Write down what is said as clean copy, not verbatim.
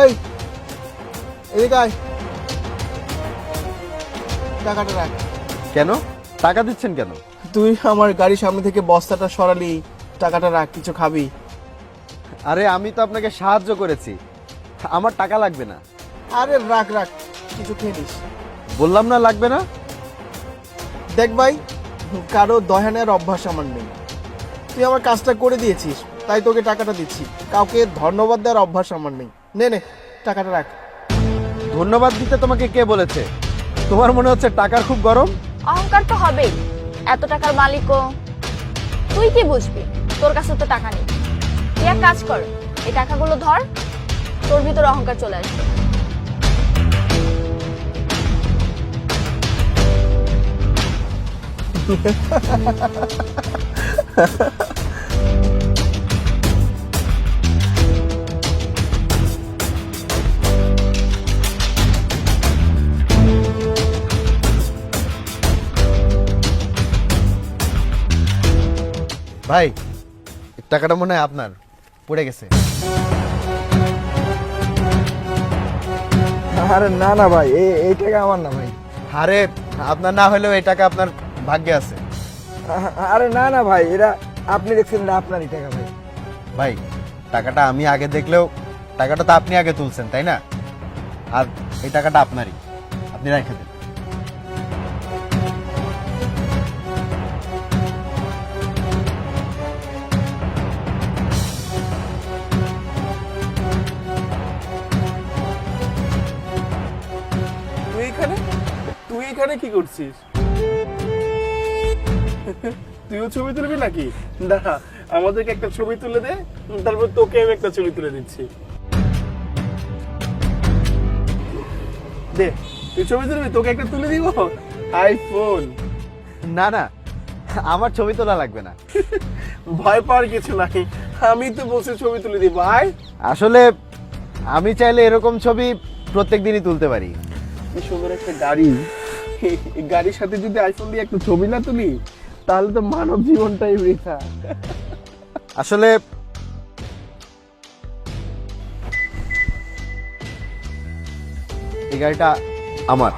এই এদিকে আয়, টাকাটা রাখ। কেন টাকা দিচ্ছেন কেন? তুই আমার গাড়ির সামনে থেকে বস্তাটা সরালি, টাকাটা রাখ, কিছু খাবি। আরে আমি তো আপনাকে সাহায্য করেছি, আমার টাকা লাগবে না। আরে রাখ রাখ, কিছু খেয়ে নিস। বললাম না লাগবে না। দেখ ভাই, কারো দয়া নেওয়ার অভ্যাস আমার নেই। তুই আমার কাজটা করে দিয়েছিস, তাই তোকে টাকাটা দিচ্ছি। কাউকে ধন্যবাদ দেওয়ার অভ্যাস আমার নেই। নে নে, টাকাটা রাখ। ধন্যবাদ দিতে তোমাকে কে বলেছে? তোমার মনে হচ্ছে টাকার খুব গরম? অহংকার তো হবেই, এত টাকার মালিকও। তুই কি বুঝবি, তোর কাছে তো টাকা নেই। তুই এক কাজ কর, এই টাকাগুলো ধর, তোর ভিতর অহংকার চলে আসবে। ভাই টাকাটা মনে হয় আপনার, পড়ে গেছে। আরে না না ভাই, এই টাকা আমার না ভাই। আরে আপনার না হলেও এই টাকা আপনার ভাগ্যে আছে। আরে না না ভাই, এটা আপনি দেখছেন, এটা আপনারই টাকা ভাই। ভাই টাকাটা আমি আগে দেখলেও টাকাটা তো আপনি আগে তুলছেন তাই না? আর এই টাকাটা আপনারই, আপনি রেখে দেন। তুই এখানে কি করছিস? তুইও ছবি তুলবি নাকি? দাঁড়া, আমাদেরকে একটা ছবি তুলে দে, তারপর তোকে আমি একটা ছবি তুলে দিচ্ছি। দে, তুই ছবি তুলবি, তোকে একটা তুলে দিব আইফোন। না না, আমার ছবি তোলা লাগবে না। ভয় পাওয়ার কিছু নাই, আমি তো বলছি ছবি তুলে দিব। ভাই আসলে আমি চাইলে এরকম ছবি প্রত্যেক দিনই তুলতে পারি। কি সুন্দর একটা গাড়ি, এই গাড়ির সাথে যদি আইফোন দিয়ে একটা ছবি না তুলি, তাহলে তো মানব জীবনটাই বৃথা। আসলে এই গাড়িটা আমার।